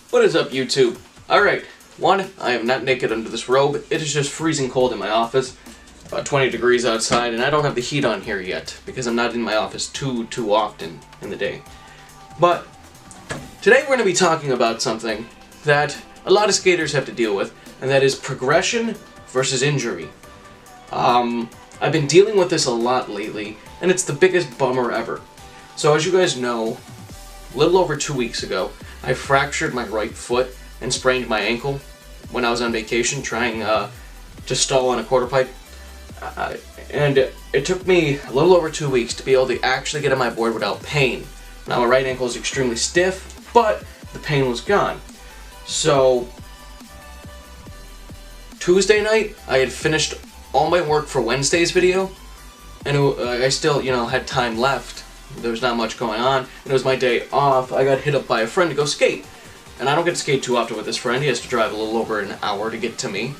What is up, YouTube? Alright, one, I am not naked under this robe. It is just freezing cold in my office. About 20 degrees outside, and I don't have the heat on here yet, because I'm not in my office too often in the day. But, today we're going to be talking about something that a lot of skaters have to deal with, and that is progression versus injury. I've been dealing with this a lot lately, and it's the biggest bummer ever. So as you guys know, a little over 2 weeks ago, I fractured my right foot and sprained my ankle when I was on vacation trying to stall on a quarter pipe. And it took me a little over 2 weeks to be able to actually get on my board without pain. Now my right ankle is extremely stiff, but the pain was gone. So Tuesday night, I had finished all my work for Wednesday's video, and I still, had time left. There was not much going on, and it was my day off. I got hit up by a friend to go skate, and I don't get to skate too often with this friend. He has to drive a little over an hour to get to me,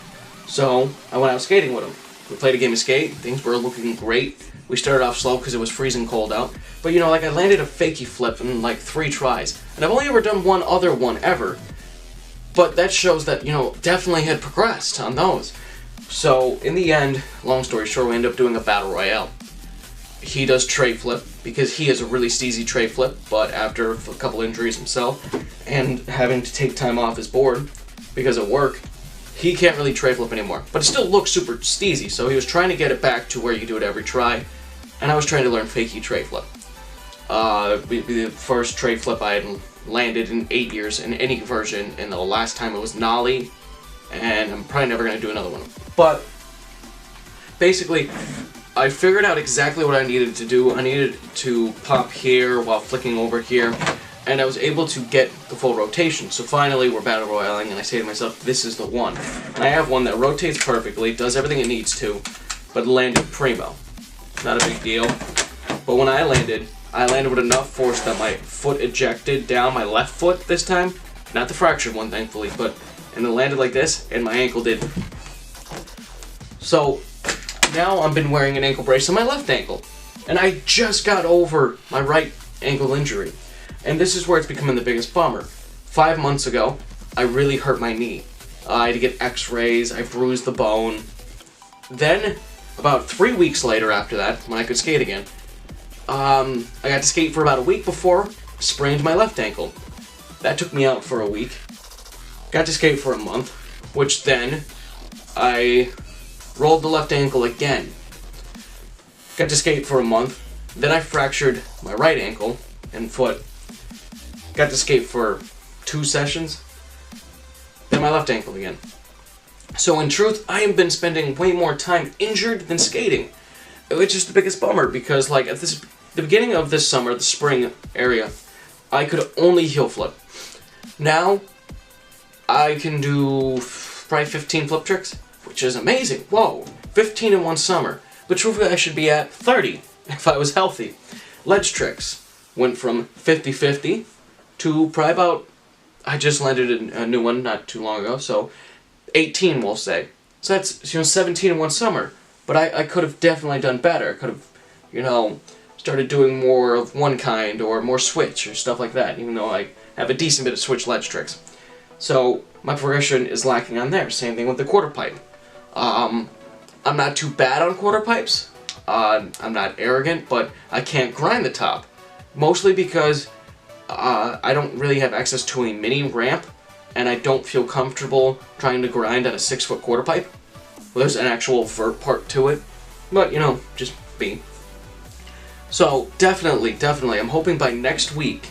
so I went out skating with him. We played a game of skate. Things were looking great. We started off slow because it was freezing cold out, but I landed a fakie flip in like 3 tries, and I've only ever done one other one ever, but that shows that, definitely had progressed on those. So in the end, long story short, we ended up doing a battle royale. He does tray flip because he has a really steezy tray flip, but after a couple injuries himself and having to take time off his board because of work, he can't really tray flip anymore. But it still looks super steezy, so he was trying to get it back to where you do it every try, and I was trying to learn fakie tray flip. The first tray flip I had landed in 8 years in any version, and the last time it was nollie, and I'm probably never going to do another one. But basically, I figured out exactly what I needed to do. I needed to pop here while flicking over here, and I was able to get the full rotation. So finally, we're battle royaling, and I say to myself, this is the one. And I have one that rotates perfectly, does everything it needs to, but landed primo. Not a big deal. But when I landed with enough force that my foot ejected down, my left foot this time, not the fractured one, thankfully, and it landed like this, and my ankle did. So now I've been wearing an ankle brace on my left ankle, and I just got over my right ankle injury, and this is where it's becoming the biggest bummer. 5 months ago, I really hurt my knee. I had to get x-rays, I bruised the bone. Then, about 3 weeks later after that, when I could skate again, I got to skate for about a week before, sprained my left ankle. That took me out for a week. Got to skate for a month, which then I rolled the left ankle again. Got to skate for a month. Then I fractured my right ankle and foot. Got to skate for 2 sessions. Then my left ankle again. So in truth, I have been spending way more time injured than skating. Which is the biggest bummer because at the beginning of this summer, the spring area, I could only heel flip. Now, I can do probably 15 flip tricks, which is amazing. Whoa, 15 in one summer. But truthfully, I should be at 30 if I was healthy. Ledge tricks went from 50-50 to probably about, I just landed a new one not too long ago, so 18 we'll say. So that's 17 in one summer. But I could have definitely done better. I could have, started doing more of one kind or more switch or stuff like that, even though I have a decent bit of switch ledge tricks. So my progression is lacking on there. Same thing with the quarter pipe. I'm not too bad on quarter pipes. I'm not arrogant, but I can't grind the top. Mostly because I don't really have access to a mini ramp, and I don't feel comfortable trying to grind on a 6-foot quarter pipe. Well, there's an actual vert part to it, but just me. So definitely, I'm hoping by next week,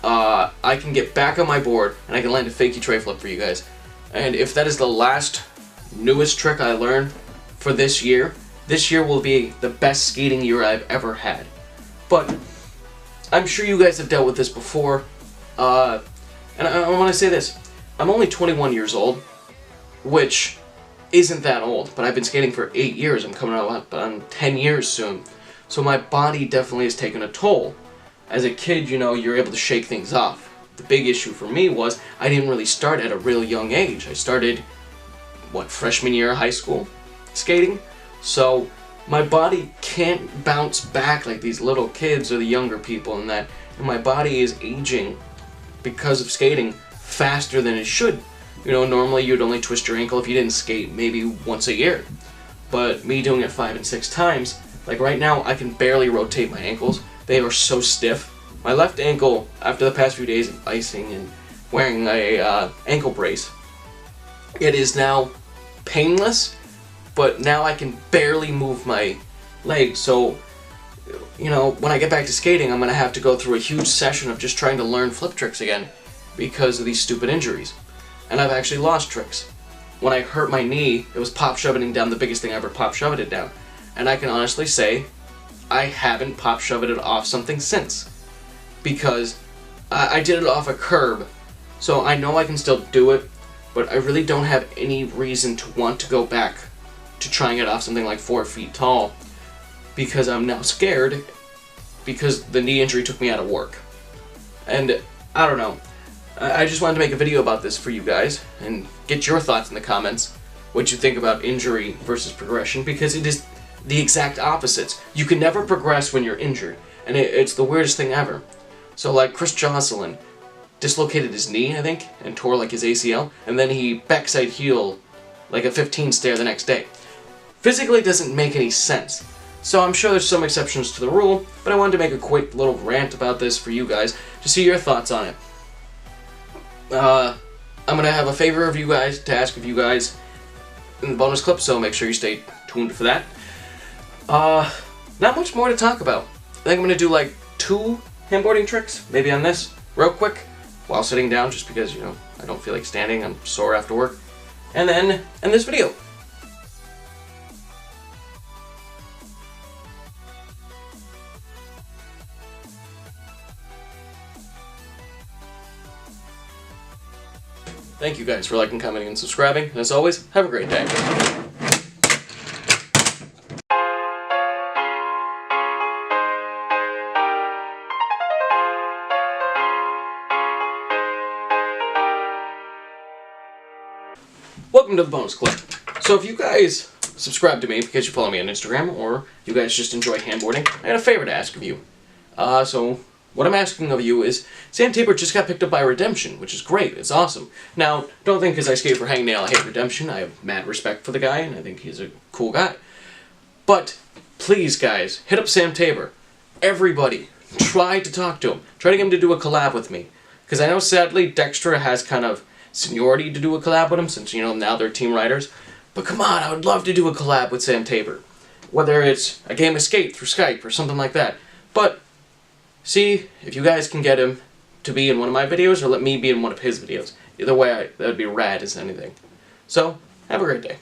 I can get back on my board and I can land a fakie tray flip for you guys. And if that is the last newest trick I learn for this year will be the best skating year I've ever had. But I'm sure you guys have dealt with this before, and I want to say this. I'm only 21 years old, which isn't that old, but I've been skating for 8 years. I'm coming out on 10 years soon. So my body definitely has taken a toll. As a kid, you're able to shake things off. The big issue for me was I didn't really start at a real young age. I started, freshman year of high school skating? So my body can't bounce back like these little kids or the younger people and my body is aging because of skating faster than it should. You know, normally you'd only twist your ankle if you didn't skate maybe once a year. But me doing it 5 and 6 times, like right now I can barely rotate my ankles. They are so stiff. My left ankle, after the past few days of icing and wearing a ankle brace, it is now painless, but now I can barely move my leg. So, you know, when I get back to skating, I'm going to have to go through a huge session of just trying to learn flip tricks again because of these stupid injuries. And I've actually lost tricks. When I hurt my knee, it was pop-shoving down the biggest thing I ever pop-shoved it down. And I can honestly say, I haven't pop-shoved it off something since. Because I did it off a curb, so I know I can still do it, but I really don't have any reason to want to go back to trying it off something like 4 feet tall, because I'm now scared, because the knee injury took me out of work. And I don't know. I just wanted to make a video about this for you guys, and get your thoughts in the comments, what you think about injury versus progression, because it is the exact opposites. You can never progress when you're injured, and it's the weirdest thing ever. So like Chris Jocelyn dislocated his knee, I think, and tore like his ACL, and then he backside heel like a 15 stair the next day. Physically doesn't make any sense. So I'm sure there's some exceptions to the rule, but I wanted to make a quick little rant about this for you guys to see your thoughts on it. I'm going to have a favor of you guys to ask of you guys in the bonus clip, so make sure you stay tuned for that. Not much more to talk about. I think I'm going to do like 2 handboarding tricks, maybe on this, real quick, while sitting down, just because, you know, I don't feel like standing, I'm sore after work. And then end this video. Thank you guys for liking, commenting, and subscribing. And as always, have a great day. Welcome to the bonus clip. So if you guys subscribe to me because you follow me on Instagram, or you guys just enjoy handboarding, I got a favor to ask of you. So what I'm asking of you is, Sandtaper just got picked up by Redemption, which is great, it's awesome. Now, don't think because I skate for Hangnail I hate Redemption. I have mad respect for the guy, and I think he's a cool guy. But, please guys, hit up Sandtaper. Everybody, try to talk to him. Try to get him to do a collab with me. Because I know, sadly, Dextra has kind of seniority to do a collab with him, since, you know, now they're team riders. But come on, I would love to do a collab with Sandtaper. Whether it's a game of skate through Skype or something like that. But see if you guys can get him to be in one of my videos, or let me be in one of his videos. Either way, that would be rad as anything. So, have a great day.